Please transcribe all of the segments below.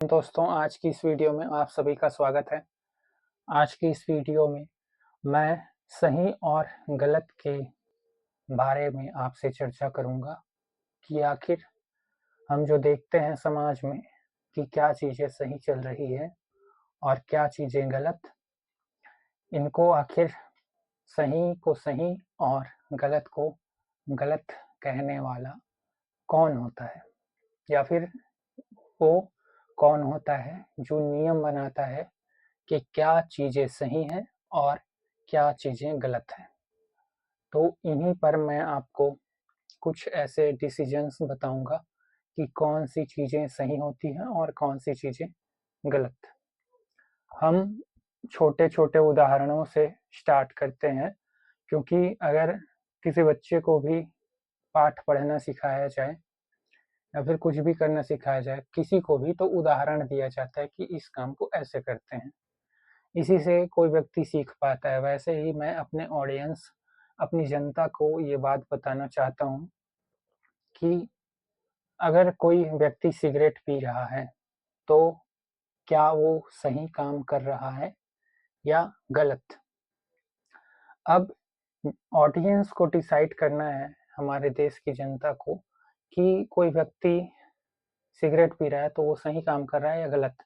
दोस्तों, आज की इस वीडियो में आप सभी का स्वागत है। आज की इस वीडियो में मैं सही और गलत के बारे में आपसे चर्चा करूंगा कि आखिर हम जो देखते हैं समाज में कि क्या चीज़ें सही चल रही है और क्या चीज़ें गलत, इनको आखिर सही को सही और गलत को गलत कहने वाला कौन होता है, या फिर वो कौन होता है जो नियम बनाता है कि क्या चीज़ें सही हैं और क्या चीज़ें गलत हैं। तो इन्हीं पर मैं आपको कुछ ऐसे डिसीजंस बताऊंगा कि कौन सी चीज़ें सही होती हैं और कौन सी चीज़ें गलत। हम छोटे-छोटे उदाहरणों से स्टार्ट करते हैं, क्योंकि अगर किसी बच्चे को भी पाठ पढ़ना सिखाया जाए या फिर कुछ भी करना सिखाया जाए, किसी को भी तो उदाहरण दिया जाता है कि इस काम को ऐसे करते हैं। इसी से कोई व्यक्ति सीख पाता है। वैसे ही मैं अपने ऑडियंस, अपनी जनता को ये बात बताना चाहता हूँ कि अगर कोई व्यक्ति सिगरेट पी रहा है, तो क्या वो सही काम कर रहा है या गलत? अब ऑडियंस को डिसाइड करना है, हमारे देश की जनता को, कि कोई व्यक्ति सिगरेट पी रहा है तो वो सही काम कर रहा है या गलत।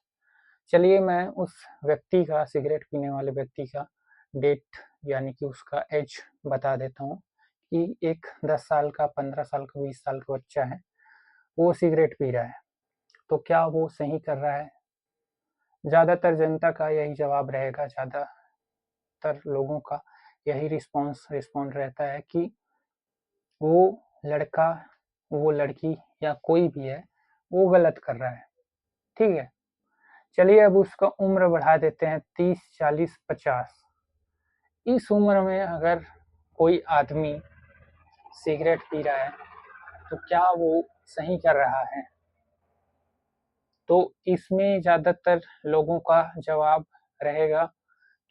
चलिए मैं उस व्यक्ति का, सिगरेट पीने वाले व्यक्ति का डेट यानी कि उसका एज बता देता हूँ कि एक 10 साल का, 15 साल का, 20 साल का बच्चा है, वो सिगरेट पी रहा है, तो क्या वो सही कर रहा है? ज़्यादातर जनता का यही जवाब रहेगा, ज़्यादातर लोगों का यही रिस्पॉन्ड रहता है कि वो लड़का, वो लड़की या कोई भी है, वो गलत कर रहा है। ठीक है? चलिए अब उसका उम्र बढ़ा देते हैं 30, 40, 50। इस उम्र में अगर कोई आदमी सिगरेट पी रहा है, तो क्या वो सही कर रहा है? तो इसमें ज़्यादातर लोगों का जवाब रहेगा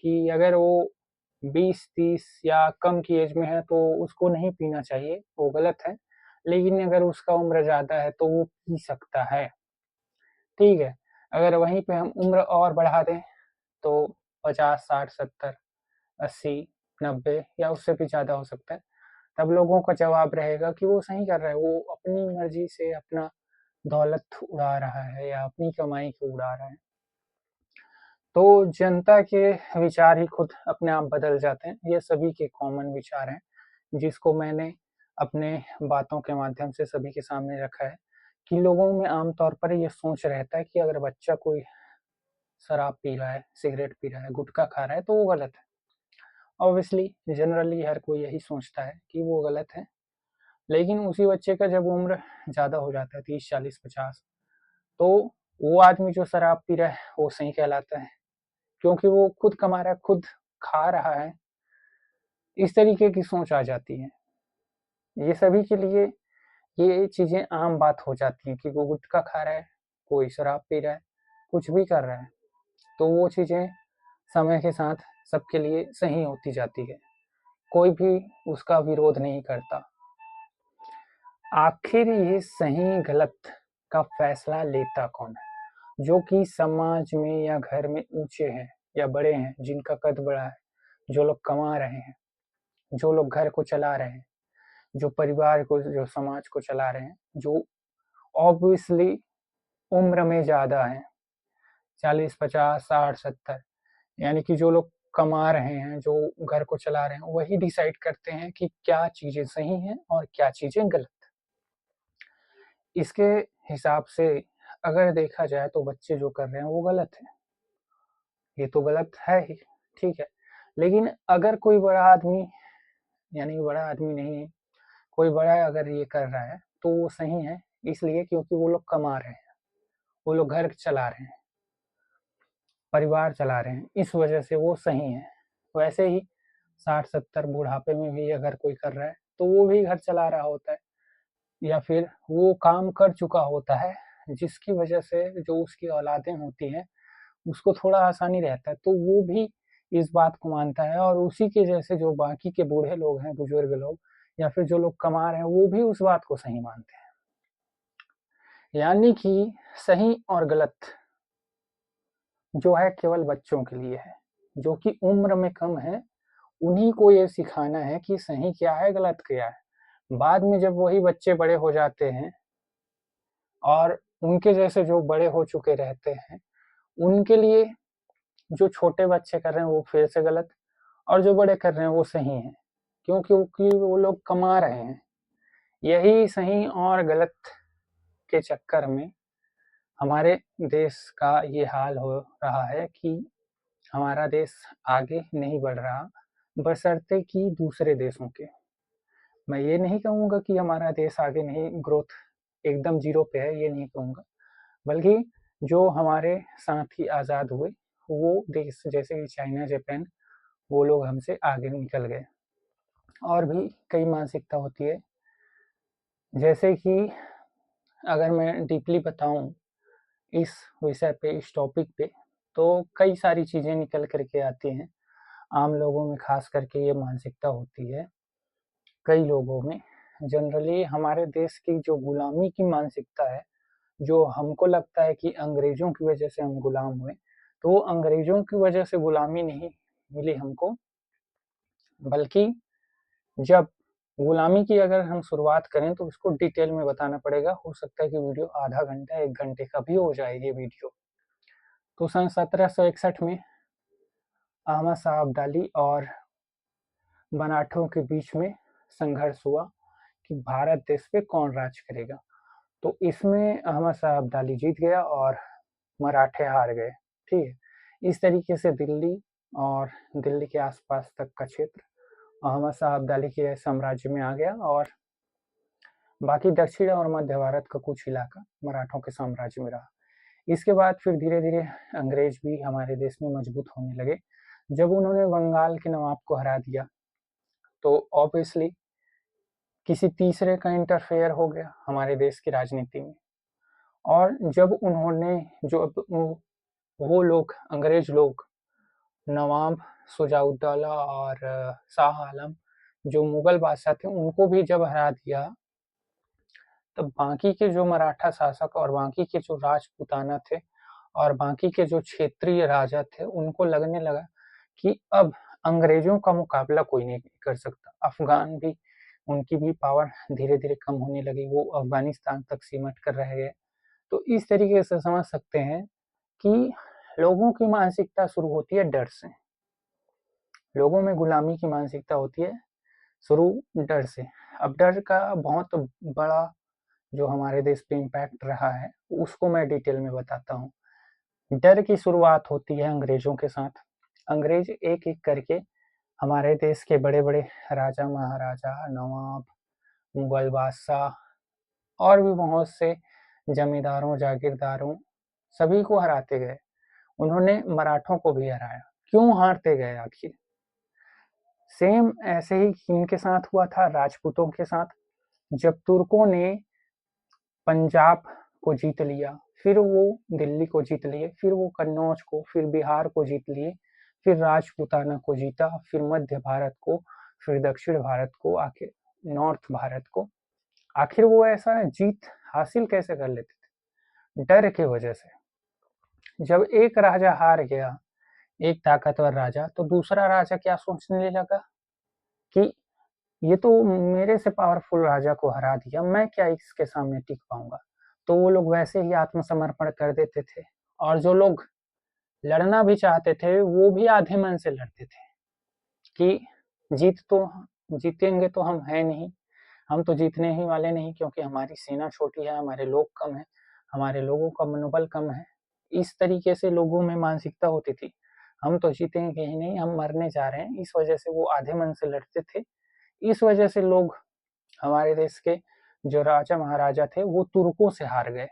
कि अगर वो 20, 30 या कम की एज में है तो उसको नहीं पीना चाहिए, वो गलत है। लेकिन अगर उसका उम्र ज़्यादा है तो वो पी सकता है। ठीक है? अगर वहीं पे हम उम्र और बढ़ा दें तो 50, 60, 70, 80, 90 या उससे भी ज़्यादा हो सकता है। तब लोगों का जवाब रहेगा कि वो सही कर रहा है, वो अपनी मर्ज़ी से अपना दौलत उड़ा रहा है या अपनी कमाई को उड़ा रहा है। तो जनता के विचार ही खुद अपने आप बदल जाते हैं। ये सभी के कॉमन विचार हैं, जिसको मैंने अपने बातों के माध्यम से सभी के सामने रखा है कि लोगों में आम तौर पर ये सोच रहता है कि अगर बच्चा कोई शराब पी रहा है, सिगरेट पी रहा है, गुटखा खा रहा है तो वो गलत है। ऑब्वियसली जनरली हर कोई यही सोचता है कि वो गलत है। लेकिन उसी बच्चे का जब उम्र ज़्यादा हो जाता है, 30, 40, 50, तो वो आदमी जो शराब पी रहा है वो सही कहलाता है, क्योंकि वो खुद कमा रहा है, खुद खा रहा है। इस तरीके की सोच आ जाती है। ये सभी के लिए ये चीज़ें आम बात हो जाती हैं कि वो गुटखा खा रहा है, कोई शराब पी रहा है, कुछ भी कर रहा है, तो वो चीज़ें समय के साथ सबके लिए सही होती जाती है। कोई भी उसका विरोध नहीं करता। आखिर ये सही गलत का फैसला लेता कौन है? जो कि समाज में या घर में ऊँचे हैं या बड़े हैं, जिनका कद बड़ा है, जो लोग कमा रहे हैं, जो लोग घर को चला रहे हैं, जो परिवार को, जो समाज को चला रहे हैं, जो ऑब्वियसली उम्र में ज़्यादा हैं, 40, 50, 60, 70, यानी कि जो लोग कमा रहे हैं, जो घर को चला रहे हैं, वही डिसाइड करते हैं कि क्या चीज़ें सही हैं और क्या चीज़ें गलत। इसके हिसाब से अगर देखा जाए तो बच्चे जो कर रहे हैं वो गलत है। ये तो गलत है ही, ठीक है। लेकिन अगर कोई बड़ा आदमी, यानी बड़ा आदमी नहीं है, कोई बड़ा अगर ये कर रहा है तो वो सही है, इसलिए क्योंकि वो लोग कमा रहे हैं, वो लोग घर चला रहे हैं, परिवार चला रहे हैं, इस वजह से वो सही है। वैसे ही 60-70 बुढ़ापे में भी अगर कोई कर रहा है तो वो भी घर चला रहा होता है, या फिर वो काम कर चुका होता है जिसकी वजह से जो उसकी औलादें होती हैं उसको थोड़ा आसानी रहता है, तो वो भी इस बात को मानता है, और उसी के जैसे जो बाकी के बूढ़े लोग हैं, बुजुर्ग लोग या फिर जो लोग कमा रहे हैं, वो भी उस बात को सही मानते हैं। यानी कि सही और गलत जो है केवल बच्चों के लिए है, जो कि उम्र में कम है। उन्हीं को ये सिखाना है कि सही क्या है, गलत क्या है। बाद में जब वही बच्चे बड़े हो जाते हैं और उनके जैसे जो बड़े हो चुके रहते हैं, उनके लिए जो छोटे बच्चे कर रहे हैं वो फिर से गलत, और जो बड़े कर रहे हैं वो सही है, क्योंकि वो लोग कमा रहे हैं। यही सही और गलत के चक्कर में हमारे देश का ये हाल हो रहा है कि हमारा देश आगे नहीं बढ़ रहा, बशर्ते कि दूसरे देशों के। मैं ये नहीं कहूँगा कि हमारा देश आगे नहीं, ग्रोथ एकदम जीरो पे है, ये नहीं कहूँगा, बल्कि जो हमारे साथ ही आज़ाद हुए वो देश जैसे कि चाइना, जापान, वो लोग हमसे आगे निकल गए। और भी कई मानसिकता होती है, जैसे कि अगर मैं डीपली बताऊं इस विषय पे, इस टॉपिक पे, तो कई सारी चीज़ें निकल करके आती हैं। आम लोगों में खास करके ये मानसिकता होती है, कई लोगों में। जनरली हमारे देश की जो गुलामी की मानसिकता है, जो हमको लगता है कि अंग्रेजों की वजह से हम गुलाम हुए, तो वो अंग्रेजों की वजह से गुलामी नहीं मिली हमको, बल्कि जब गुलामी की अगर हम शुरुआत करें तो उसको डिटेल में बताना पड़ेगा। हो सकता है कि वीडियो आधा घंटा 1 घंटे का भी हो जाए ये वीडियो। तो सन 1761 में अहमद शाह अब्दाली और मराठों के बीच में संघर्ष हुआ कि भारत देश पे कौन राज करेगा। तो इसमें अहमद शाह अब्दाली जीत गया और मराठे हार गए। ठीक है, इस तरीके से दिल्ली और दिल्ली के आसपास तक का क्षेत्र अहमद शाह अब्दाली के साम्राज्य में आ गया, और बाकी दक्षिण और मध्य भारत का कुछ इलाका मराठों के साम्राज्य में रहा। इसके बाद फिर धीरे धीरे अंग्रेज भी हमारे देश में मजबूत होने लगे। जब उन्होंने बंगाल के नवाब को हरा दिया तो ऑब्वियसली किसी तीसरे का इंटरफेयर हो गया हमारे देश की राजनीति में। और जब उन्होंने जो वो लोग अंग्रेज लोग नवाब शुजाउद्दौला और शाह आलम जो मुगल बादशाह थे उनको भी जब हरा दिया, तब बाकी के जो मराठा शासक और बाकी के जो राजपूताना थे और बाकी के जो क्षेत्रीय राजा थे उनको लगने लगा कि अब अंग्रेजों का मुकाबला कोई नहीं कर सकता। अफगान भी, उनकी भी पावर धीरे धीरे कम होने लगी, वो अफगानिस्तान तक सिमट कर रह गए। तो इस तरीके से समझ सकते हैं कि लोगों की मानसिकता शुरू होती है डर से। लोगों में गुलामी की मानसिकता होती है शुरू डर से। अब डर का बहुत बड़ा जो हमारे देश पे इम्पैक्ट रहा है उसको मैं डिटेल में बताता हूँ। डर की शुरुआत होती है अंग्रेजों के साथ। अंग्रेज एक एक करके हमारे देश के बड़े बड़े राजा महाराजा, नवाब, मुगल बादशाह और भी बहुत से जमींदारों, जागीरदारों, सभी को हराते गए। उन्होंने मराठों को भी हराया। क्यों हारते गए आखिर? सेम ऐसे ही इनके साथ हुआ था राजपूतों के साथ। जब तुर्कों ने पंजाब को जीत लिया, फिर वो दिल्ली को जीत लिए, फिर वो कन्नौज को, फिर बिहार को जीत लिए, फिर राजपूताना को जीता, फिर मध्य भारत को, फिर दक्षिण भारत को, आखिर नॉर्थ भारत को। आखिर वो ऐसा जीत हासिल कैसे कर लेते थे? डर की वजह से। जब एक राजा हार गया, एक ताकतवर राजा, तो दूसरा राजा क्या सोचने लगा कि ये तो मेरे से पावरफुल राजा को हरा दिया, मैं क्या इसके सामने टिक पाऊंगा। तो वो लोग वैसे ही आत्मसमर्पण कर देते थे, और जो लोग लड़ना भी चाहते थे वो भी आधे मन से लड़ते थे कि जीत तो जीतेंगे तो हम है नहीं, हम तो जीतने ही वाले नहीं, क्योंकि हमारी सेना छोटी है, हमारे लोग कम है, हमारे लोगों का मनोबल कम है। इस तरीके से लोगों में मानसिकता होती थी, हम तो जीतेंगे ही नहीं, हम मरने जा रहे हैं। इस वजह से वो आधे मन से लड़ते थे। इस वजह से लोग, हमारे देश के जो राजा महाराजा थे वो तुर्कों से हार गए,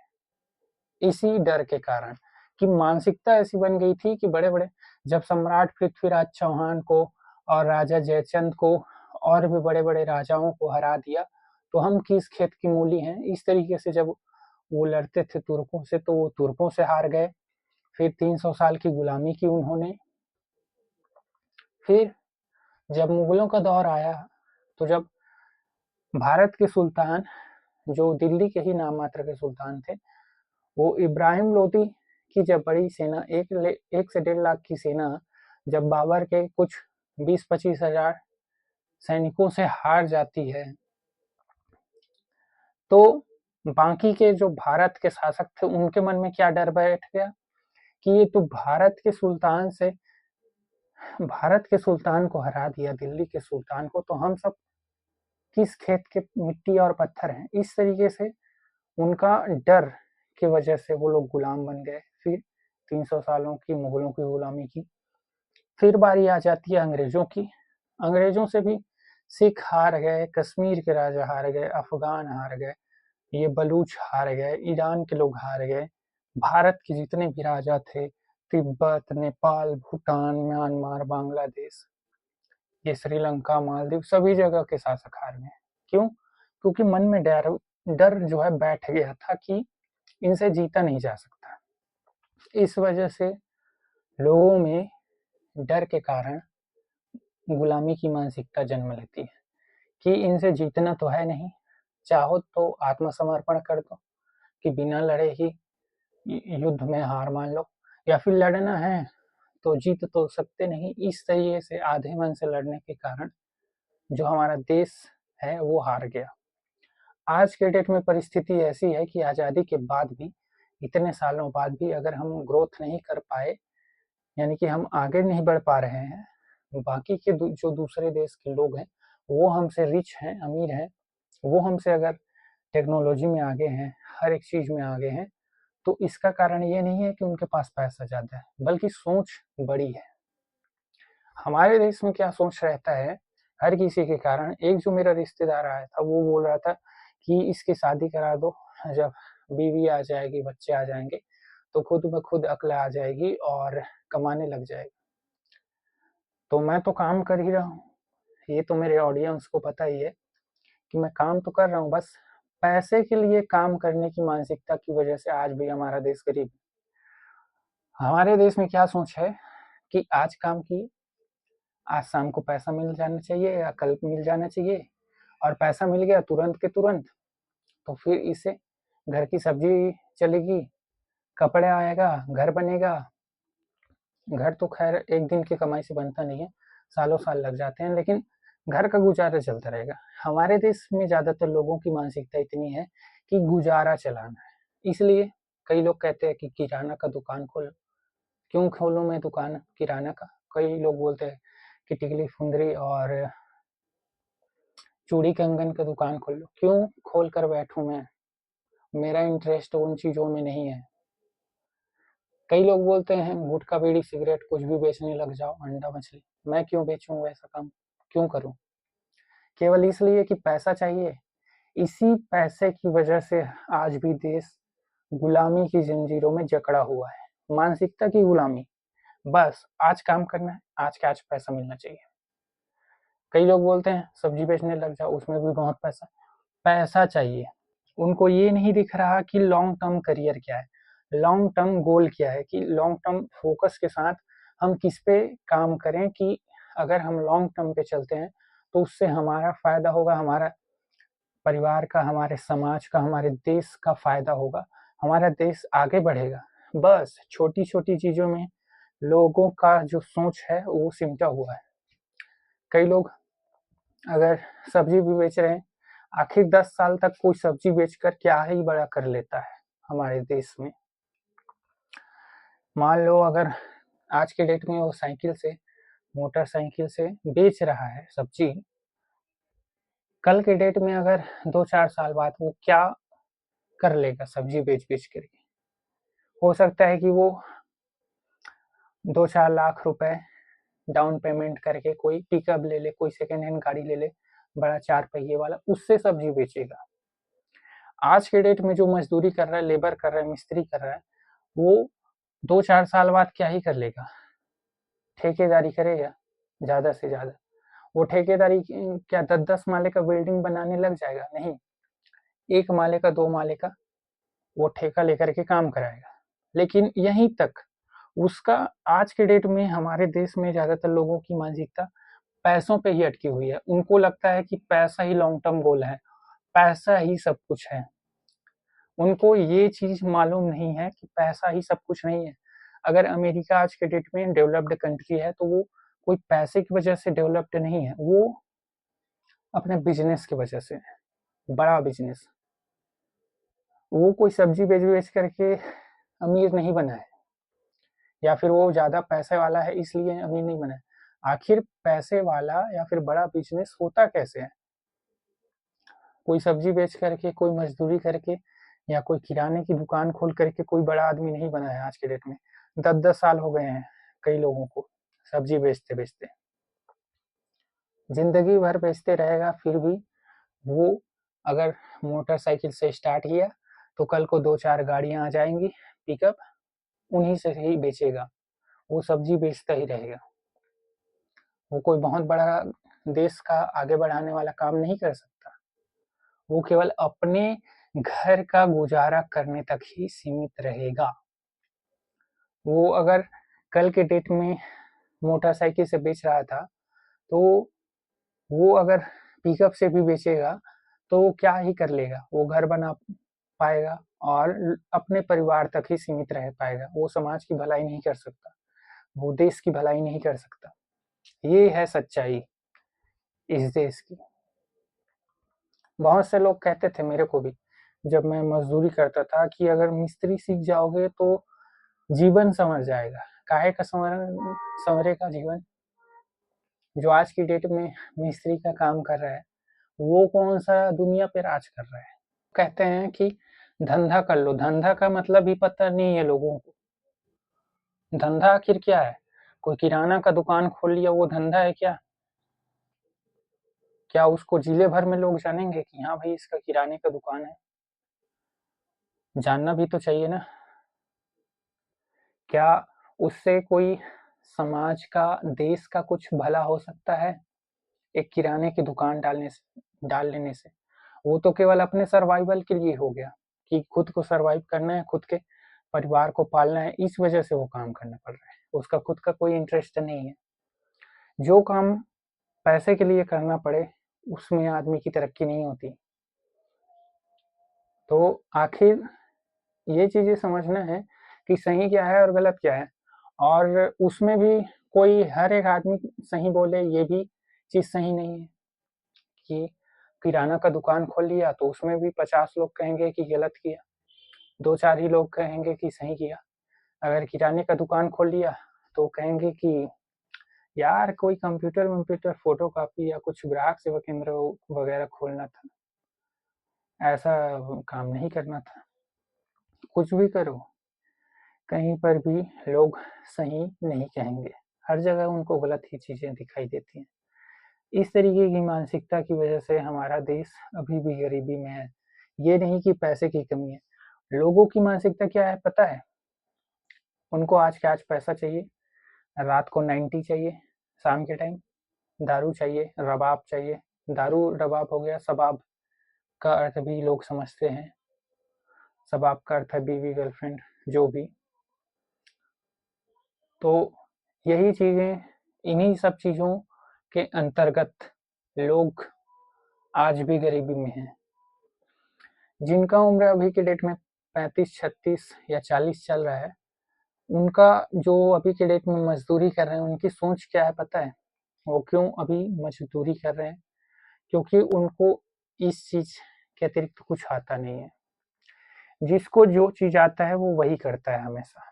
इसी डर के कारण कि मानसिकता ऐसी बन गई थी कि बड़े बड़े, जब सम्राट पृथ्वीराज चौहान को और राजा जयचंद को और भी बड़े बड़े राजाओं को हरा दिया, तो हम किस खेत की मूली हैं। इस तरीके से जब वो लड़ते थे तुर्कों से, तो वो तुर्कों से हार गए। फिर 300 साल की गुलामी की उन्होंने। फिर जब मुगलों का दौर आया, तो जब भारत के सुल्तान, जो दिल्ली के ही नाम मात्र के सुल्तान थे, वो इब्राहिम लोदी कि जब बड़ी सेना 1 से 1.5 लाख की सेना जब बाबर के कुछ 20-25 हजार सैनिकों से हार जाती है, तो बाकी के जो भारत के शासक थे उनके मन में क्या डर बैठ गया कि ये तो भारत के सुल्तान को हरा दिया, दिल्ली के सुल्तान को, तो हम सब किस खेत के मिट्टी और पत्थर हैं। इस तरीके से उनका डर की वजह से वो लोग गुलाम बन गए। फिर 300 सालों की मुगलों की गुलामी की। फिर बारी आ जाती है अंग्रेजों की। अंग्रेजों से भी सिख हार गए, कश्मीर के राजा हार गए, अफगान हार गए, ये बलूच हार गए, ईरान के लोग हार गए, भारत के जितने भी राजा थे, तिब्बत, नेपाल, भूटान, म्यांमार, बांग्लादेश, ये श्रीलंका, मालदीव, सभी जगह के शासक हार गए। क्यों? क्योंकि मन में डर डर जो है बैठ गया था कि इनसे जीता नहीं जा सकता। इस वजह से लोगों में डर के कारण गुलामी की मानसिकता जन्म लेती है कि इनसे जीतना तो है नहीं, चाहो तो आत्मसमर्पण कर दो कि बिना लड़े ही युद्ध में हार मान लो, या फिर लड़ना है तो जीत तो सकते नहीं। इस तरीके से आधे मन से लड़ने के कारण जो हमारा देश है वो हार गया। आज के डेट में परिस्थिति ऐसी है कि आज़ादी के बाद भी, इतने सालों बाद भी, अगर हम ग्रोथ नहीं कर पाए, यानी कि हम आगे नहीं बढ़ पा रहे हैं, बाकी के जो दूसरे देश के लोग हैं वो हमसे रिच हैं, अमीर हैं, वो हमसे अगर टेक्नोलॉजी में आगे हैं, हर एक चीज़ में आगे हैं, तो इसका कारण ये नहीं है कि उनके पास पैसा ज़्यादा है, बल्कि सोच बड़ी है। हमारे देश में क्या सोच रहता है हर किसी के कारण। एक जो मेरा रिश्तेदार आया था वो बोल रहा था कि इसकी शादी करा दो, जब बीवी आ जाएगी, बच्चे आ जाएंगे, तो खुद ब खुद अक्ल आ जाएगी और कमाने लग जाएगी। तो मैं तो काम कर ही रहा हूँ, ये तो मेरे ऑडियंस को पता ही है कि मैं काम तो कर रहा हूँ, बस पैसे के लिए काम करने की मानसिकता की वजह से आज भी हमारा देश गरीब है। हमारे देश में क्या सोच है कि आज काम किए, आज शाम को पैसा मिल जाना चाहिए या कल मिल जाना चाहिए, और पैसा मिल गया तुरंत के तुरंत, तो फिर इससे घर की सब्जी चलेगी, कपड़े आएगा, घर बनेगा। घर तो खैर एक दिन की कमाई से बनता नहीं है, सालों साल लग जाते हैं, लेकिन घर का गुजारा चलता रहेगा। हमारे देश में ज़्यादातर लोगों की मानसिकता इतनी है कि गुजारा चलाना है। इसलिए कई लोग कहते हैं कि किराना का दुकान खोलो। क्यों खोलूँ मैं दुकान किराना का? कई लोग बोलते हैं कि टिकली फुंदरी और चूड़ी कंगन का दुकान खोल लो। क्यों खोल कर बैठूं मैं? मेरा इंटरेस्ट उन चीज़ों में नहीं है। कई लोग बोलते हैं गुटखा, बीड़ी, सिगरेट कुछ भी बेचने लग जाओ, अंडा मछली। मैं क्यों बेचूं वैसा काम? क्यों करूं? केवल इसलिए कि पैसा चाहिए। इसी पैसे की वजह से आज भी देश गुलामी की जंजीरों में जकड़ा हुआ है। मानसिकता की गुलामी। बस आज काम करना है, आज का आज पैसा मिलना चाहिए। कई लोग बोलते हैं सब्जी बेचने लग जाओ, उसमें भी बहुत पैसा चाहिए। उनको ये नहीं दिख रहा कि लॉन्ग टर्म करियर क्या है, लॉन्ग टर्म गोल क्या है, कि लॉन्ग टर्म फोकस के साथ हम किस पे काम करें, कि अगर हम लॉन्ग टर्म पे चलते हैं तो उससे हमारा फायदा होगा, हमारा परिवार का, हमारे समाज का, हमारे देश का फायदा होगा, हमारा देश आगे बढ़ेगा। बस छोटी छोटी चीजों में लोगों का जो सोच है वो सिमटा हुआ है। कई लोग अगर सब्जी भी बेच रहे हैं, आखिर 10 साल तक कोई सब्जी बेचकर क्या ही बड़ा कर लेता है हमारे देश में। मान लो अगर आज के डेट में वो साइकिल से, मोटरसाइकिल से बेच रहा है सब्जी, कल के डेट में अगर 2-4 साल बाद वो क्या कर लेगा सब्जी बेच बेच करके? हो सकता है कि वो 2-4 लाख रुपए डाउन पेमेंट करके कोई पिकअप ले ले, कोई सेकेंड हैंड गाड़ी ले ले, बड़ा 4 पहिए वाला, उससे सब्जी बेचेगा। आज के डेट में जो मजदूरी कर रहा है, लेबर कर रहा है, मिस्त्री कर रहा है, वो 2-4 साल बाद क्या ही कर लेगा? ठेकेदारी करेगा ज्यादा से ज्यादा। वो ठेकेदारी क्या 10-10 माले का बिल्डिंग बनाने लग जाएगा? नहीं, 1 माले का, 2 माले का वो ठेका लेकर के काम कराएगा। लेकिन यहीं तक उसका आज के डेट में हमारे देश में ज्यादातर लोगों की मानसिकता पैसों पे ही अटकी हुई है। उनको लगता है कि पैसा ही लॉन्ग टर्म गोल है, पैसा ही सब कुछ है। उनको ये चीज़ मालूम नहीं है कि पैसा ही सब कुछ नहीं है। अगर अमेरिका आज के डेट में डेवलप्ड कंट्री है, तो वो कोई पैसे की वजह से डेवलप्ड नहीं है, वो अपने बिज़नेस की वजह से है, बड़ा बिज़नेस। वो कोई सब्ज़ी बेच-बेच करके अमीर नहीं बना है, या फिर वो ज़्यादा पैसे वाला है इसलिए अमीर नहीं बना है। आखिर पैसे वाला या फिर बड़ा बिज़नेस होता कैसे है? कोई सब्ज़ी बेच करके, कोई मज़दूरी करके या कोई किराने की दुकान खोल करके कोई बड़ा आदमी नहीं बना है आज के डेट में। 10-10 साल हो गए हैं कई लोगों को सब्ज़ी बेचते-बेचते। ज़िंदगी भर बेचते रहेगा फिर भी वो अगर मोटरसाइकिल से स्टार्ट किया, तो कल को 2-4 गाड़ियाँ आ जाएँगी पिकअप, उन्हीं से ही बेचेगा। वो सब्ज़ी बेचता ही रहेगा। वो कोई बहुत बड़ा देश का आगे बढ़ाने वाला काम नहीं कर सकता। वो केवल अपने घर का गुज़ारा करने तक ही सीमित रहेगा। वो अगर कल के डेट में मोटरसाइकिल से बेच रहा था, तो वो अगर पिकअप से भी बेचेगा, तो वो क्या ही कर लेगा? वो घर बना पाएगा और अपने परिवार तक ही सीमित रह पाएगा। वो समाज की भलाई नहीं कर सकता, वो देश की भलाई नहीं कर सकता। ये है सच्चाई इस देश की। बहुत से लोग कहते थे मेरे को भी, जब मैं मज़दूरी करता था, कि अगर मिस्त्री सीख जाओगे तो जीवन सँवर जाएगा। काहे का सँवरेगा जीवन? जो आज की डेट में मिस्त्री का काम कर रहा है, वो कौन-सा दुनिया पे राज कर रहा है? कहते हैं कि धंधा कर लो, धंधा का मतलब ही पता नहीं है लोगों को। धंधा आखिर क्या है? कोई किराना का दुकान खोल लिया, वो धंधा है क्या? क्या उसको जिले भर में लोग जानेंगे कि हाँ भाई, इसका किराने का दुकान है? जानना भी तो चाहिए ना। क्या उससे कोई समाज का, देश का कुछ भला हो सकता है, एक किराने की दुकान डाल लेने से? वो तो केवल अपने सर्वाइवल के लिए हो गया, कि खुद को सर्वाइव करना है, खुद के परिवार को पालना है, इस वजह से वो काम करना पड़ रहा है। उसका खुद का कोई इंटरेस्ट नहीं है। जो काम पैसे के लिए करना पड़े, उसमें आदमी की तरक्की नहीं होती। तो आखिर ये चीज़ें समझना है कि सही क्या है और गलत क्या है, और उसमें भी कोई हर एक आदमी सही बोले, ये भी चीज़ सही नहीं है। कि किराना का दुकान खोल लिया, तो उसमें भी 50 लोग कहेंगे कि गलत किया, 2-4 ही लोग कहेंगे कि सही किया। अगर किराने का दुकान खोल लिया, तो कहेंगे कि यार कोई कंप्यूटर-वम्प्यूटर, फ़ोटोकॉपी या कुछ ग्राहक सेवा केंद्र वगैरह खोलना था, ऐसा काम नहीं करना था। कुछ भी करो, कहीं पर भी लोग सही नहीं कहेंगे, हर जगह उनको गलत ही चीज़ें दिखाई देती हैं। इस तरीके की मानसिकता की वजह से हमारा देश अभी भी गरीबी में है। ये नहीं कि पैसे की कमी है, लोगों की मानसिकता क्या है पता है? उनको आज के आज पैसा चाहिए, रात को 90 चाहिए, शाम के टाइम दारू चाहिए, रबाब चाहिए। दारू रबाब हो गया, शबाब का अर्थ भी लोग समझते हैं। शबाब का अर्थ है बीवी, गर्लफ्रेंड, जो भी। तो यही चीज़ें, इन्हीं सब चीज़ों के अंतर्गत लोग आज भी गरीबी में हैं। जिनका उम्र अभी के डेट में 35, 36 या 40 चल रहा है, उनका जो अभी के डेट में मज़दूरी कर रहे हैं, उनकी सोच क्या है पता है? वो क्यों अभी मज़दूरी कर रहे हैं? क्योंकि उनको इस चीज़ के अतिरिक्त कुछ आता नहीं है। जिसको जो चीज़ आता है वो वही करता है हमेशा।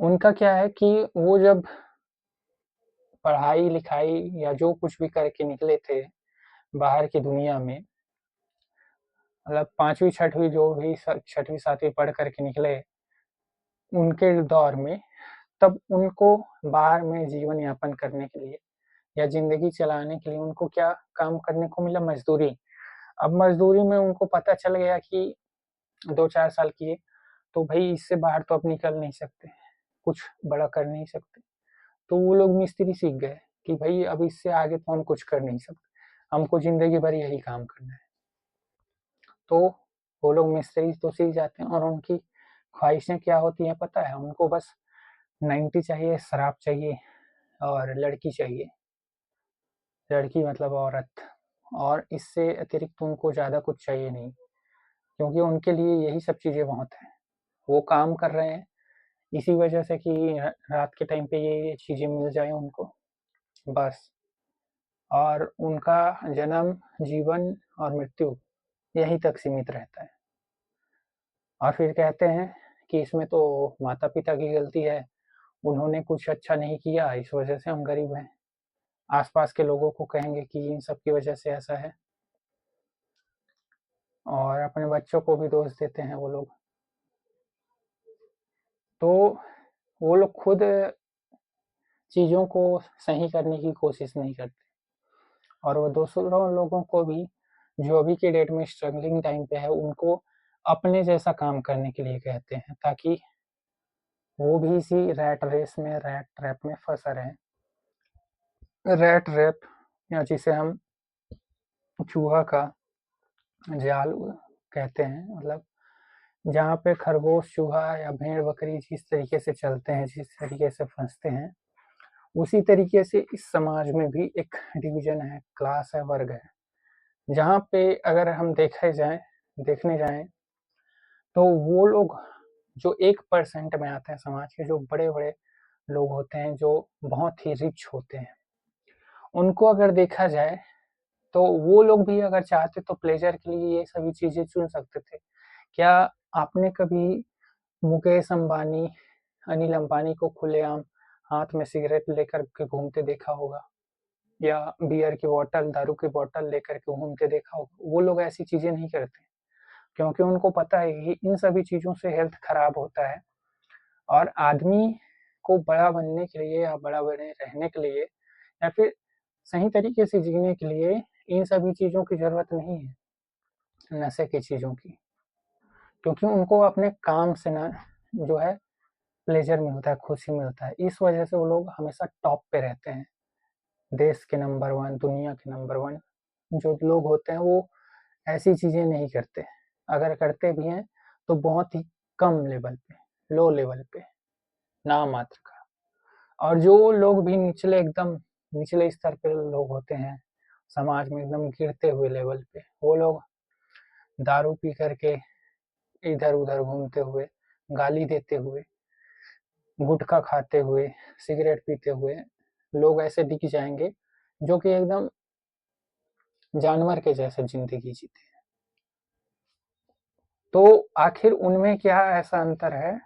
उनका क्या है कि वो जब पढ़ाई-लिखाई या जो कुछ भी करके निकले थे बाहर की दुनिया में, मतलब 5वीं 6वीं जो भी 6वीं 7वीं पढ़ कर के निकले, उनके दौर में, तब उनको बाहर में जीवन यापन करने के लिए या ज़िंदगी चलाने के लिए उनको क्या काम करने को मिला? मज़दूरी। अब मज़दूरी में उनको पता चल गया कि 2-4 साल किए, तो भई इससे बाहर तो अब निकल नहीं सकते, कुछ बड़ा कर नहीं सकते। तो वो लोग मिस्त्री सीख गए कि भई अब इससे आगे तो हम कुछ कर नहीं सकते, हमको ज़िंदगी भर यही काम करना है। तो वो लोग मिस्त्री तो सीख जाते हैं, और उनकी ख्वाहिशें क्या होती हैं पता है? उनको बस 90 चाहिए, शराब चाहिए और लड़की चाहिए। लड़की मतलब औरत, और इससे अतिरिक्त उनको ज़्यादा कुछ चाहिए नहीं। क्योंकि उनके लिए यही सब चीज़ें बहुत हैं। वो काम कर रहे हैं इसी वजह से कि रात के टाइम पे ये चीज़ें मिल जाएँ उनको, बस। और उनका जन्म, जीवन और मृत्यु यहीं तक सीमित रहता है। और फिर कहते हैं कि इसमें तो माता-पिता की गलती है, उन्होंने कुछ अच्छा नहीं किया, इस वजह से हम गरीब हैं। आस-पास के लोगों को कहेंगे कि इन सब की वजह से ऐसा है, और अपने बच्चों को भी दोष देते हैं वो लोग। तो वो लोग खुद चीज़ों को सही करने की कोशिश नहीं करते, और वो दूसरों लोगों को भी, जो अभी के डेट में स्ट्रगलिंग टाइम पे है, उनको अपने जैसा काम करने के लिए कहते हैं, ताकि वो भी इसी रैट रेस में, रैट ट्रैप में फँसा रहें। रैट रैप, या जिसे हम चूहा का जाल कहते हैं, मतलब जहाँ पे खरगोश, चूहा या भेड़-बकरी जिस तरीके से चलते हैं, जिस तरीके से फँसते हैं, उसी तरीके से इस समाज में भी एक डिवीज़न है, क्लास है, वर्ग है। जहाँ पे अगर हम देखने जाएँ, तो वो लोग जो 1% में आते हैं समाज के, जो बड़े-बड़े लोग होते हैं, जो बहुत ही रिच होते हैं, उनको अगर देखा जाए, तो वो लोग भी अगर चाहते तो प्लेज़र के लिए ये सभी चीज़ें चुन सकते थे। क्या आपने कभी मुकेश अंबानी, अनिल अंबानी को खुलेआम हाथ में सिगरेट लेकर के घूमते देखा होगा? या बियर की बॉटल, दारू की बॉटल लेकर के घूमते देखा होगा? वो लोग ऐसी चीज़ें नहीं करते, क्योंकि उनको पता है कि इन सभी चीज़ों से हेल्थ खराब होता है, और आदमी को बड़ा बनने के लिए या बड़ा बने रहने के लिए, या फिर सही तरीके से जीने के लिए, इन सभी चीज़ों की ज़रूरत नहीं है, नशे की चीज़ों की। क्योंकि उनको अपने काम से ना, जो है, प्लेज़र मिलता है, खुशी मिलता है। इस वजह से वो लोग हमेशा टॉप पे रहते हैं। देश के नंबर 1, दुनिया के नंबर 1 जो लोग होते हैं, वो ऐसी चीज़ें नहीं करते। अगर करते भी हैं, तो बहुत ही कम लेवल पे, लो लेवल पे, नाम मात्र का। और जो लोग भी एकदम निचले स्तर पे लोग होते हैं, समाज में एकदम गिरते हुए लेवल पे, वो लोग दारू पी कर के इधर-उधर घूमते हुए, गाली देते हुए, गुटखा खाते हुए, सिगरेट पीते हुए, लोग ऐसे दिख जाएँगे, जो कि एकदम जानवर के जैसे ज़िंदगी जीते हैं। तो आखिर उनमें क्या ऐसा अंतर है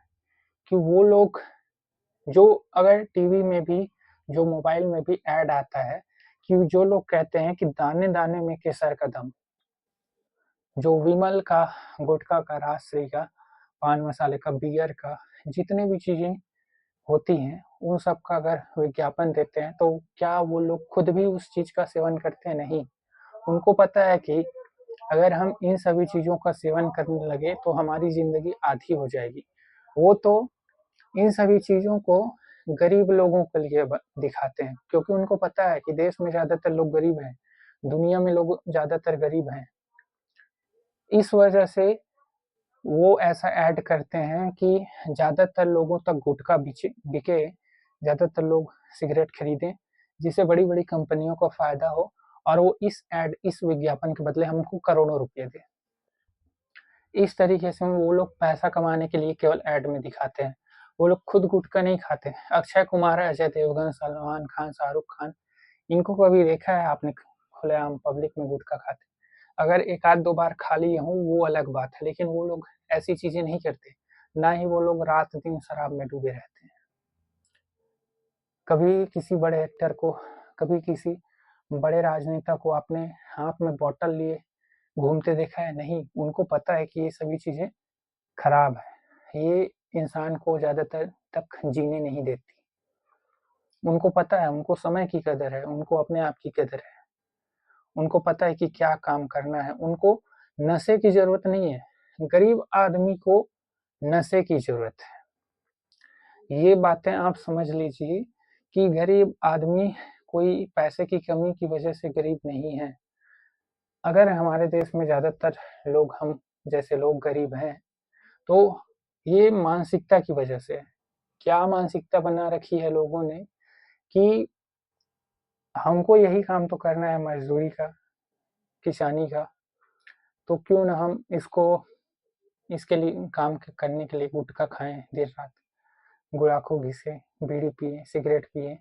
कि वो लोग, जो अगर टीवी में भी, जो मोबाइल में भी ऐड आता है, कि जो लोग कहते हैं कि दाने-दाने में केसर का दम, जो विमल का, गुटखा का, राजश्री का, पान मसाले का, बियर का, जितने भी चीज़ें होती हैं, उन सब का अगर विज्ञापन देते हैं, तो क्या वो लोग खुद भी उस चीज़ का सेवन करते हैं? नहीं। उनको पता है कि अगर हम इन सभी चीज़ों का सेवन करने लगे, तो हमारी ज़िंदगी आधी हो जाएगी। वो तो इन सभी चीज़ों को गरीब लोगों के लिए दिखाते हैं, क्योंकि उनको पता है कि देश में ज़्यादातर लोग गरीब हैं, दुनिया में लोग ज़्यादातर गरीब हैं। इस वजह से वो ऐसा ऐड करते हैं कि ज़्यादातर लोगों तक गुटखा बिके, ज़्यादातर लोग सिगरेट खरीदें, जिससे बड़ी-बड़ी कंपनियों को फ़ायदा हो, और वो इस विज्ञापन के बदले हमको करोड़ों रुपए दें। इस तरीके से वो लोग पैसा कमाने के लिए केवल ऐड में दिखाते हैं। वो लोग खुद गुटखा नहीं खाते। अक्षय कुमार, अजय देवगन, सलमान खान, शाहरुख खान, इनको कभी देखा है आपने खुलेआम पब्लिक में गुटखा खाते? अगर 1 आध 2 बार खा लिए हों, वो अलग बात है, लेकिन वो लोग ऐसी चीज़ें नहीं करते। ना ही वो लोग रात-दिन शराब में डूबे रहते हैं। कभी किसी बड़े एक्टर को, कभी किसी बड़े राजनेता को आपने हाथ में बॉटल लिए घूमते देखा है? नहीं। उनको पता है कि ये सभी चीज़ें खराब है। ये इंसान को ज़्यादातर तक जीने नहीं देती। उनको पता है, उनको समय की कदर है, उनको अपने आप की कदर है। उनको पता है कि क्या काम करना है, उनको नशे की ज़रूरत नहीं है। गरीब आदमी को नशे की ज़रूरत है। ये बातें आप समझ लीजिए कि गरीब आदमी कोई पैसे की कमी की वजह से गरीब नहीं है। अगर हमारे देश में ज़्यादातर लोग हम जैसे लोग गरीब हैं, तो ये मानसिकता की वजह से है। क्या मानसिकता बना रखी है लोगों ने कि हमको यही काम तो करना है, मज़दूरी का, किसानी का, तो क्यों ना हम इसको इसके लिए काम करने के लिए गुटखा खाएं देर रात, गुड़ाखू घिसे, बीड़ी पिए, सिगरेट पिए,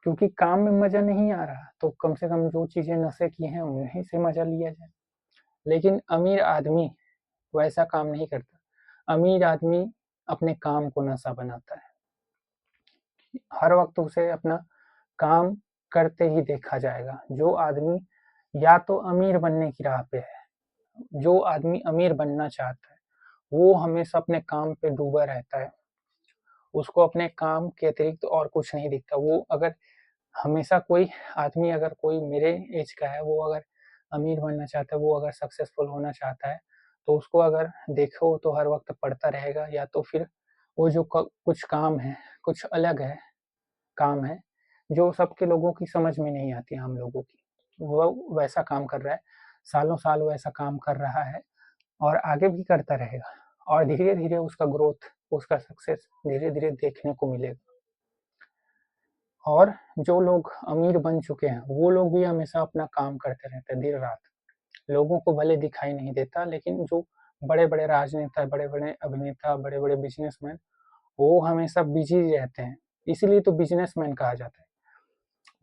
क्योंकि काम में मजा नहीं आ रहा तो कम से कम जो चीजें नशे की हैं उन्हीं से मजा लिया जाए। लेकिन अमीर आदमी वैसा काम नहीं करता। अमीर आदमी अपने काम को नशा बनाता है। हर वक्त उसे अपना काम करते ही देखा जाएगा। जो आदमी या तो अमीर बनने की राह पे है, जो आदमी अमीर बनना चाहता है, वो हमेशा अपने काम पे डूबा रहता है। उसको अपने काम के अतिरिक्त और कुछ नहीं दिखता। वो अगर हमेशा कोई आदमी, अगर कोई मेरे एज का है, वो अगर अमीर बनना चाहता है, वो अगर सक्सेसफुल होना चाहता है, तो उसको अगर देखो तो हर वक्त पढ़ता रहेगा, या तो फिर वो जो कुछ काम है, कुछ अलग है, काम है जो सबके लोगों की समझ में नहीं आती, हम लोगों की, वो वैसा काम कर रहा है। सालों साल वैसा काम कर रहा है और आगे भी करता रहेगा, और धीरे धीरे उसका ग्रोथ, उसका सक्सेस धीरे धीरे देखने को मिलेगा। और जो लोग अमीर बन चुके हैं वो लोग भी हमेशा अपना काम करते रहते हैं दिन रात। लोगों को भले दिखाई नहीं देता, लेकिन जो बड़े बड़े राजनेता, बड़े बड़े अभिनेता, बड़े बड़े बिजनेसमैन, वो हमेशा बिजी रहते हैं। इसीलिए तो बिजनेसमैन कहा जाता है।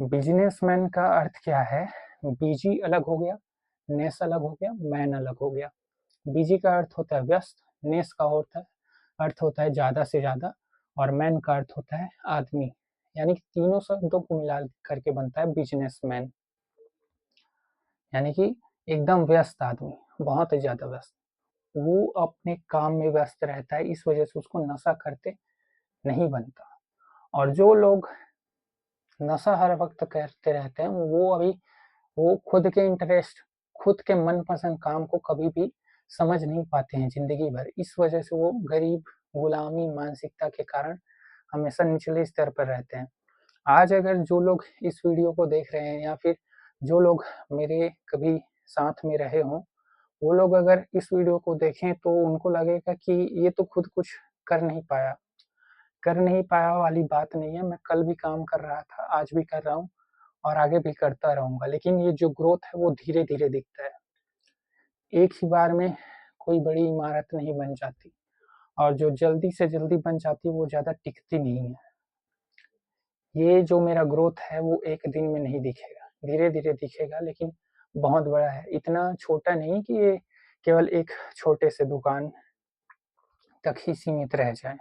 बिजनेसमैन का अर्थ क्या है? बिजी अलग हो गया, नेस अलग हो गया, मैन अलग हो गया। बिजी का अर्थ होता है व्यस्त, नेस का होता है अर्थ होता है ज्यादा से ज्यादा, और मैन का अर्थ होता है आदमी। यानी कि तीनों शब्दों को मिला करके बनता है बिजनेसमैन। यानी कि एकदम व्यस्त आदमी, बहुत ही ज्यादा व्यस्त। वो अपने काम में व्यस्त रहता है, इस वजह से उसको नशा करते नहीं बनता। और जो लोग नशा हर वक्त करते रहते हैं वो खुद के इंटरेस्ट, खुद के मनपसंद काम को कभी भी समझ नहीं पाते हैं जिंदगी भर। इस वजह से वो गरीब, गुलामी मानसिकता के कारण हमेशा निचले स्तर पर रहते हैं। आज अगर जो लोग इस वीडियो को देख रहे हैं, या फिर जो लोग मेरे कभी साथ में रहे हों, वो लोग अगर इस वीडियो को देखें तो उनको लगेगा कि ये तो खुद कुछ कर नहीं पाया। कर नहीं पाया वाली बात नहीं है, मैं कल भी काम कर रहा था, आज भी कर रहा हूँ और आगे भी करता रहूंगा। लेकिन ये जो ग्रोथ है वो धीरे धीरे दिखता है। एक ही बार में कोई बड़ी इमारत नहीं बन जाती, और जो जल्दी से जल्दी बन जाती है वो ज्यादा टिकती नहीं है। ये जो मेरा ग्रोथ है वो एक दिन में नहीं दिखेगा, धीरे धीरे दिखेगा, लेकिन बहुत बड़ा है। इतना छोटा नहीं कि ये केवल एक छोटे से दुकान तक ही सीमित रह जाए।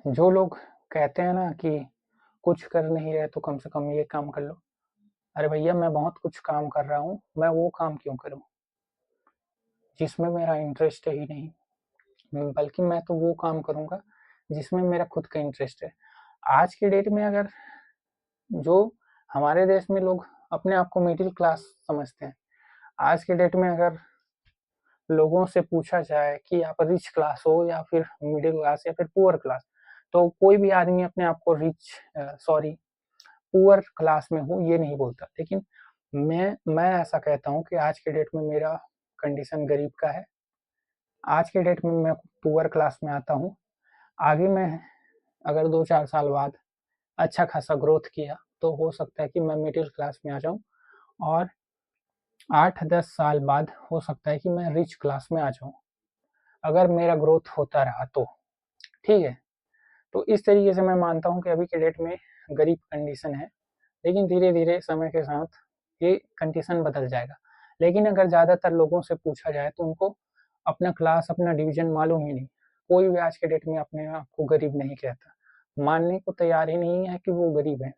जो लोग कहते हैं ना कि कुछ कर नहीं रहे तो कम से कम ये काम कर लो, अरे भैया मैं बहुत कुछ काम कर रहा हूँ, मैं वो काम क्यों करूँ जिसमें मेरा इंटरेस्ट ही नहीं। बल्कि मैं तो वो काम करूँगा जिसमें मेरा खुद का इंटरेस्ट है। आज के डेट में अगर जो हमारे देश में लोग अपने आप को मिडिल क्लास समझते हैं, आज के डेट में अगर लोगों से पूछा जाए कि आप रिच क्लास हो या फिर मिडिल क्लास या फिर पुअर क्लास, तो कोई भी आदमी अपने आप को पुअर क्लास में हूँ ये नहीं बोलता। लेकिन मैं ऐसा कहता हूँ कि आज के डेट में मेरा कंडीशन गरीब का है। आज के डेट में मैं पुअर क्लास में आता हूँ। आगे मैं अगर 2-4 साल बाद अच्छा खासा ग्रोथ किया तो हो सकता है कि मैं मिडिल क्लास में आ जाऊँ, और 8-10 साल बाद हो सकता है कि मैं रिच क्लास में आ जाऊँ, अगर मेरा ग्रोथ होता रहा तो। ठीक है, तो इस तरीके से मैं मानता हूँ कि अभी के डेट में गरीब कंडीशन है, लेकिन धीरे धीरे समय के साथ ये कंडीशन बदल जाएगा। लेकिन अगर ज़्यादातर लोगों से पूछा जाए तो उनको अपना क्लास, अपना डिवीजन मालूम ही नहीं। कोई भी आज के डेट में अपने आप को गरीब नहीं कहता, मानने को तैयार ही नहीं है कि वो गरीब है।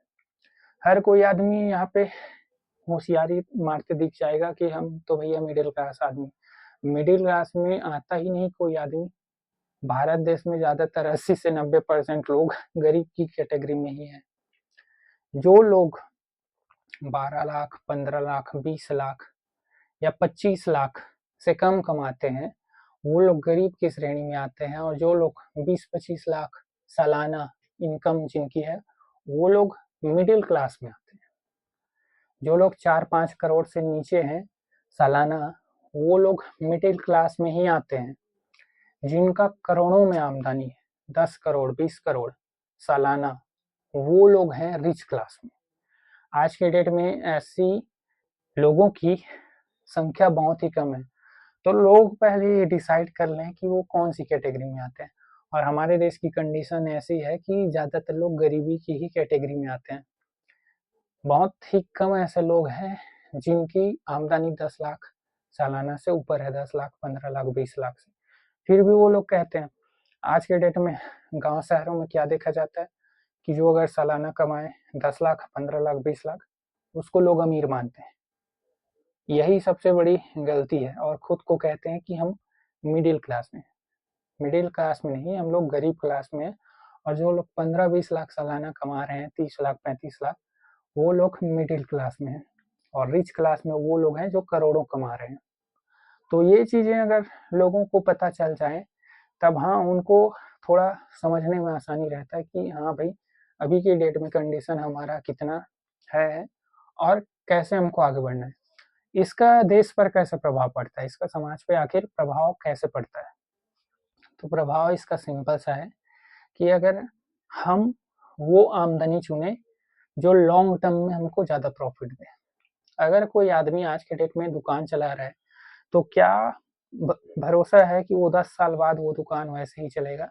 हर कोई आदमी यहाँ पे होशियारी मारते दिख जाएगा कि हम तो भैया मिडिल क्लास आदमी। मिडिल क्लास में आता ही नहीं कोई आदमी। भारत देश में ज्यादातर 80 से 90% लोग गरीब की कैटेगरी में ही है। जो लोग 12 लाख, 15 लाख, 20 लाख या 25 लाख से कम कमाते हैं, वो लोग गरीब की श्रेणी में आते हैं। और जो लोग 20-25 लाख सालाना इनकम जिनकी है, वो लोग मिडिल क्लास में आते हैं। जो लोग 4-5 करोड़ से नीचे हैं सालाना, वो लोग मिडिल क्लास में ही आते हैं। जिनका करोड़ों में आमदनी है, 10 करोड़, 20 करोड़ सालाना, वो लोग हैं रिच क्लास में। आज के डेट में ऐसी लोगों की संख्या बहुत ही कम है। तो लोग पहले ये डिसाइड कर लें कि वो कौन सी कैटेगरी में आते हैं। और हमारे देश की कंडीशन ऐसी है कि ज़्यादातर लोग गरीबी की ही कैटेगरी में आते हैं। बहुत ही कम ऐसे लोग हैं जिनकी आमदनी 10 लाख सालाना से ऊपर है, 10 लाख, 15 लाख, 20 लाख से। फिर भी वो लोग कहते हैं। आज के डेट में गांव शहरों में क्या देखा जाता है कि जो अगर सालाना कमाए 10 लाख, 15 लाख, 20 लाख, उसको लोग अमीर मानते हैं। यही सबसे बड़ी गलती है और खुद को कहते हैं कि हम मिडिल क्लास में। मिडिल क्लास में नहीं, हम लोग गरीब क्लास में हैं। और जो लोग 15-20 लाख सालाना कमा रहे हैं, 30 लाख, 35 लाख, वो लोग मिडिल क्लास में हैं। और रिच क्लास में वो लोग हैं जो करोड़ों कमा रहे हैं। तो ये चीज़ें अगर लोगों को पता चल जाए, तब हाँ, उनको थोड़ा समझने में आसानी रहता है कि हाँ भाई, अभी की डेट में कंडीशन हमारा कितना है और कैसे हमको आगे बढ़ना है। इसका देश पर कैसे प्रभाव पड़ता है, इसका समाज पे आखिर प्रभाव कैसे पड़ता है। तो प्रभाव इसका सिंपल सा है कि अगर हम वो आमदनी चुने जो लॉन्ग टर्म में हमको ज़्यादा प्रॉफिट दे। अगर कोई आदमी आज के डेट में दुकान चला रहा है, तो क्या भरोसा है कि वो 10 साल बाद वो दुकान वैसे ही चलेगा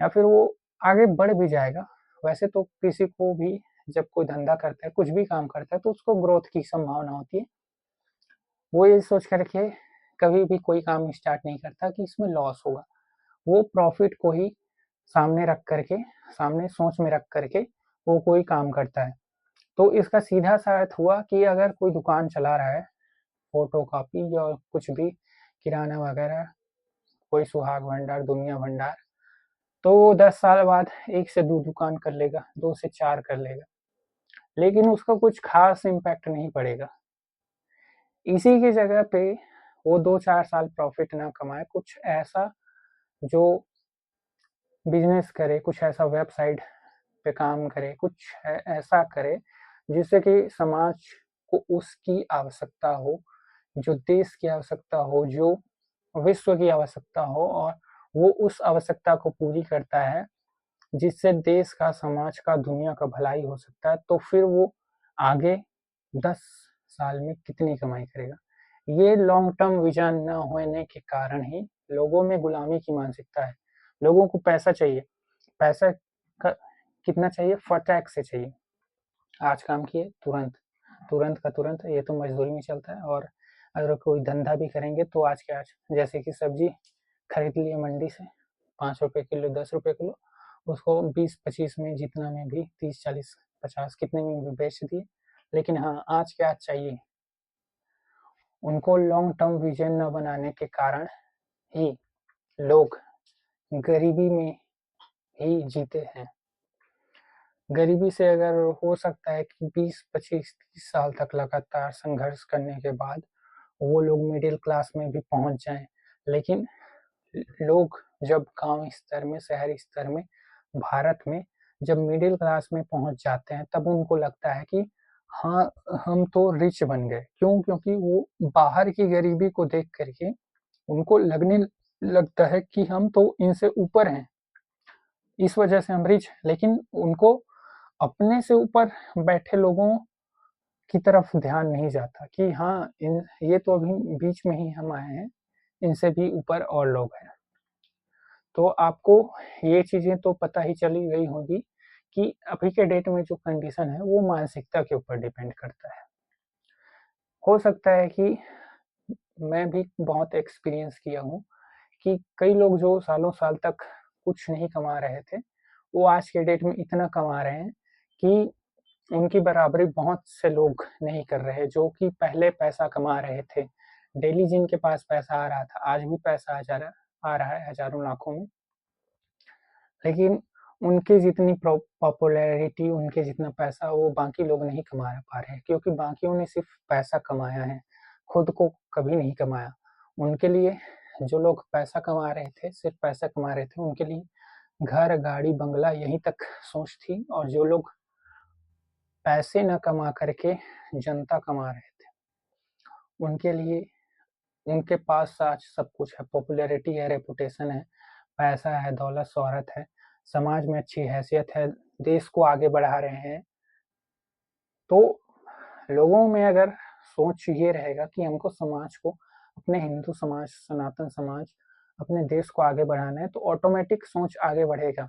या फिर वो आगे बढ़ भी जाएगा। वैसे तो किसी को भी जब कोई धंधा करता है, कुछ भी काम करता है, तो उसको ग्रोथ की संभावना होती है। वो ये सोच करके कभी भी कोई काम स्टार्ट नहीं करता कि इसमें लॉस होगा। वो प्रॉफिट को ही सामने रख करके, सामने सोच में रख करके वो कोई काम करता है। तो इसका सीधा सा अर्थ हुआ कि अगर कोई दुकान चला रहा है, फोटो कॉपी या कुछ भी किराना वगैरह, कोई सुहाग भंडार, दुनिया भंडार, तो वो 10 साल बाद 1 से 2 दुकान कर लेगा, 2 से 4 कर लेगा, लेकिन उसका कुछ खास इम्पैक्ट नहीं पड़ेगा। इसी की जगह पे वो 2-4 साल प्रॉफिट ना कमाए, कुछ ऐसा जो बिजनेस करे, कुछ ऐसा वेबसाइट पे काम करे, कुछ ऐसा करे जिससे कि समाज को उसकी आवश्यकता हो, जो देश की आवश्यकता हो, जो विश्व की आवश्यकता हो, और वो उस आवश्यकता को पूरी करता है जिससे देश का, समाज का, दुनिया का भलाई हो सकता है। तो फिर वो आगे 10 साल में कितनी कमाई करेगा। ये लॉन्ग टर्म विजन न होने के कारण ही लोगों में गुलामी की मानसिकता है। लोगों को पैसा चाहिए। पैसा का कितना चाहिए? फटाक से चाहिए। आज काम किए तुरंत, तुरंत का तुरंत। ये तो मजदूरी में चलता है। और अगर कोई धंधा भी करेंगे तो आज के आज, जैसे कि सब्जी खरीद लिए मंडी से 5 रुपए किलो, 10 रुपए किलो, उसको 20-25 में, जितना में भी, 30-40-50 कितने में भी बेच दिए। लेकिन हाँ, आज के आज चाहिए। उनको लॉन्ग टर्म विजन न बनाने के कारण ही लोग गरीबी में ही जीते हैं। गरीबी से अगर हो सकता है कि 20-25-30 साल तक लगातार संघर्ष करने के बाद वो लोग मिडिल क्लास में भी पहुंच जाएं, लेकिन लोग जब गांव स्तर में, शहरी स्तर में, भारत में जब मिडिल क्लास में पहुंच जाते हैं, तब उनको लगता है कि हाँ, हम तो रिच बन गए। क्यों? क्योंकि वो बाहर की गरीबी को देख करके उनको लगने लगता है कि हम तो इनसे ऊपर हैं, इस वजह से हम रिच। लेकिन उनको अपने से ऊपर बैठे लोगों की तरफ ध्यान नहीं जाता कि हाँ, ये तो अभी बीच में ही हम आए हैं, इनसे भी ऊपर और लोग हैं। तो आपको ये चीज़ें तो पता ही चली गई होगी कि अभी के डेट में जो कंडीशन है वो मानसिकता के ऊपर डिपेंड करता है। हो सकता है कि मैं भी बहुत एक्सपीरियंस किया हूँ कि कई लोग जो सालों साल तक कुछ नहीं कमा रहे थे, वो आज के डेट में इतना कमा रहे हैं कि उनकी बराबरी बहुत से लोग नहीं कर रहे, जो कि पहले पैसा कमा रहे थे। डेली जिनके पास पैसा आ रहा था, आज भी पैसा आ रहा है हजारों लाखों में, लेकिन उनकी जितनी पॉपुलैरिटी, उनके जितना पैसा वो बाकी लोग नहीं कमा पा रहे हैं, क्योंकि बाकियों ने सिर्फ पैसा कमाया है, खुद को कभी नहीं कमाया। उनके लिए, जो लोग पैसा कमा रहे थे, सिर्फ पैसा कमा रहे थे, उनके लिए घर, गाड़ी, बंगला यहीं तक सोच थी। और जो लोग पैसे न कमा करके जनता कमा रहे थे, उनके लिए, उनके पास आज सब कुछ है, पॉपुलैरिटी है, रेपुटेशन है, पैसा है, दौलत, शोहरत है, समाज में अच्छी हैसियत है, देश को आगे बढ़ा रहे हैं। तो लोगों में अगर सोच ये रहेगा कि हमको समाज को, अपने हिंदू समाज, सनातन समाज, अपने देश को आगे बढ़ाना है तो ऑटोमेटिक सोच आगे बढ़ेगा।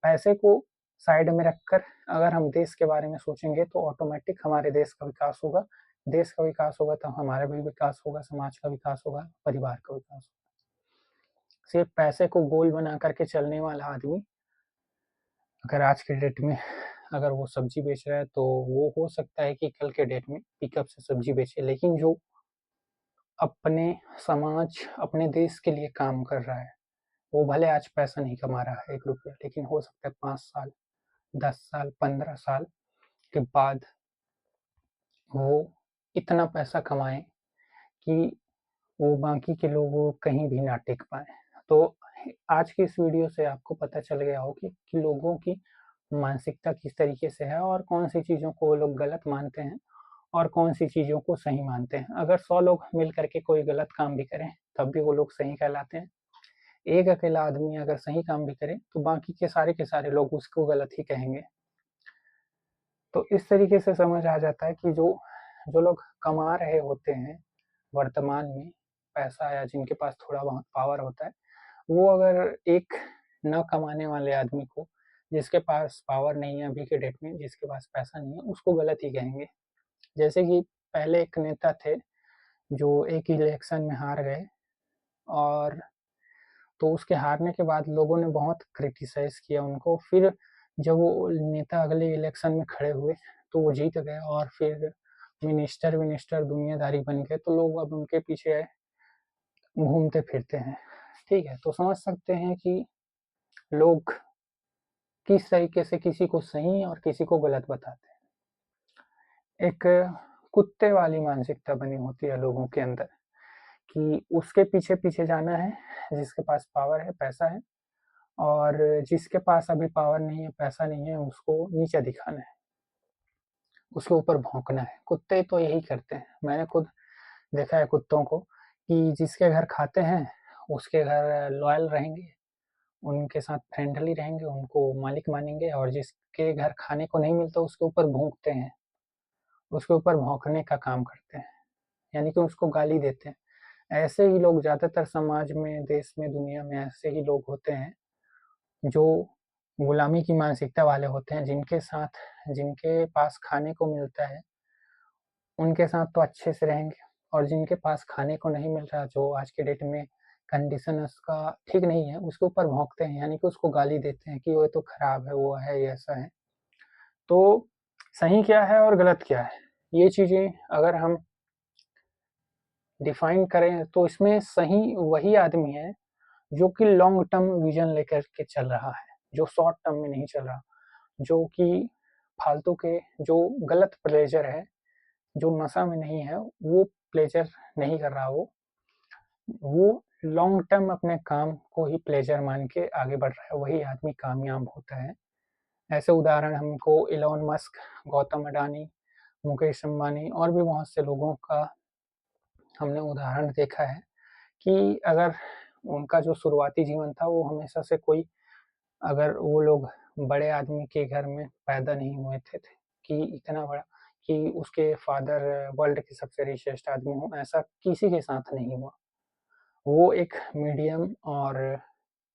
पैसे को साइड में रखकर अगर हम देश के बारे में सोचेंगे तो ऑटोमेटिक हमारे देश का विकास होगा। देश का विकास होगा तो हमारा भी विकास होगा, समाज का विकास होगा, परिवार का विकास होगा। सिर्फ पैसे को गोल बना करके चलने वाला आदमी अगर आज के डेट में अगर वो सब्जी बेच रहा है तो वो हो सकता है कि कल के डेट में पिकअप से सब्जी बेचे, लेकिन जो अपने समाज, अपने देश के लिए काम कर रहा है, वो भले आज पैसा नहीं कमा रहा है 1 रुपया, लेकिन हो सकता है 5 साल, 10 साल, 15 साल के बाद वो इतना पैसा कमाए कि वो बाकी के लोग कहीं भी ना टिक पाए। तो आज की इस वीडियो से आपको पता चल गया हो कि लोगों की मानसिकता किस तरीके से है और कौन सी चीज़ों को वो लोग गलत मानते हैं और कौन सी चीज़ों को सही मानते हैं। अगर 100 लोग मिल करके कोई गलत काम भी करें तब भी वो लोग सही कहलाते हैं। एक अकेला आदमी अगर सही काम भी करे तो बाकी के सारे लोग उसको गलत ही कहेंगे। तो इस तरीके से समझ आ जाता है कि जो जो लोग कमा रहे होते हैं वर्तमान में पैसा, या जिनके पास थोड़ा बहुत पावर होता है, वो अगर एक न कमाने वाले आदमी को, जिसके पास पावर नहीं है अभी के डेट में, जिसके पास पैसा नहीं है, उसको गलत ही कहेंगे। जैसे कि पहले एक नेता थे जो एक इलेक्शन में हार गए, और तो उसके हारने के बाद लोगों ने बहुत क्रिटिसाइज किया उनको। फिर जब वो नेता अगले इलेक्शन में खड़े हुए तो वो जीत गए और फिर मिनिस्टर विनिस्टर दुनियादारी बन गए, तो लोग अब उनके पीछे घूमते फिरते हैं। ठीक है, तो समझ सकते हैं कि लोग किस तरीके से किसी को सही और किसी को गलत बताते हैं। एक कुत्ते वाली मानसिकता बनी होती है लोगों के अंदर कि उसके पीछे पीछे जाना है जिसके पास पावर है, पैसा है, और जिसके पास अभी पावर नहीं है, पैसा नहीं है, उसको नीचा दिखाना है, उसके ऊपर भौंकना है। कुत्ते तो यही करते हैं। मैंने खुद देखा है कुत्तों को कि जिसके घर खाते हैं उसके घर लॉयल रहेंगे, उनके साथ फ्रेंडली रहेंगे, उनको मालिक मानेंगे, और जिसके घर खाने को नहीं मिलता उसके ऊपर भौंकते हैं, उसके ऊपर भौंकने का काम करते हैं, यानी कि उसको गाली देते हैं। ऐसे ही लोग ज़्यादातर समाज में, देश में, दुनिया में ऐसे ही लोग होते हैं जो गुलामी की मानसिकता वाले होते हैं, जिनके पास खाने को मिलता है उनके साथ तो अच्छे से रहेंगे, और जिनके पास खाने को नहीं मिल रहा, जो आज के डेट में कंडीशन उसका ठीक नहीं है, उसके ऊपर भौंकते हैं, यानी कि उसको गाली देते हैं कि वो तो खराब है, वो है, ये ऐसा है। तो सही क्या है और गलत क्या है, ये चीज़ें अगर हम डिफाइन करें तो इसमें सही वही आदमी है जो कि लॉन्ग टर्म विजन लेकर के चल रहा है, जो शॉर्ट टर्म में नहीं चल रहा, जो कि फालतू के जो गलत प्लेजर है, जो नशा में नहीं है, वो प्लेजर नहीं कर रहा, वो लॉन्ग टर्म अपने काम को ही प्लेजर मान के आगे बढ़ रहा है, वही आदमी कामयाब होता है। ऐसे उदाहरण हमको इलॉन मस्क, गौतम अडानी, मुकेश अंबानी और भी बहुत से लोगों का हमने उदाहरण देखा है कि अगर उनका जो शुरुआती जीवन था वो हमेशा से कोई, अगर वो लोग बड़े आदमी के घर में पैदा नहीं हुए थे कि इतना बड़ा कि उसके फादर वर्ल्ड के सबसे रिचेस्ट आदमी हो, ऐसा किसी के साथ नहीं हुआ। वो एक मीडियम और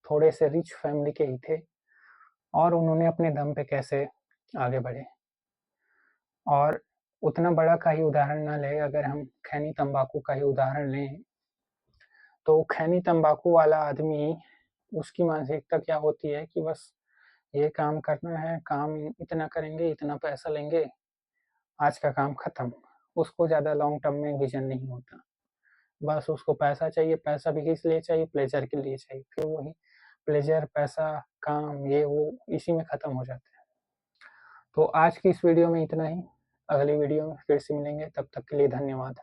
थोड़े से रिच फैमिली के ही थे, और उन्होंने अपने दम पे कैसे आगे बढ़े। और उतना बड़ा का ही उदाहरण ना ले, अगर हम खैनी तंबाकू का ही उदाहरण लें तो खैनी तंबाकू वाला आदमी, उसकी मानसिकता क्या होती है कि बस ये काम करना है, काम इतना करेंगे, इतना पैसा लेंगे, आज का काम खत्म। उसको ज़्यादा लॉन्ग टर्म में विजन नहीं होता, बस उसको पैसा चाहिए। पैसा भी किस लिए चाहिए? प्लेजर के लिए चाहिए। फिर वही प्लेजर, पैसा, काम, ये वो इसी में ख़त्म हो जाता है। तो आज की इस वीडियो में इतना ही। अगली वीडियो में फिर से मिलेंगे, तब तक के लिए धन्यवाद।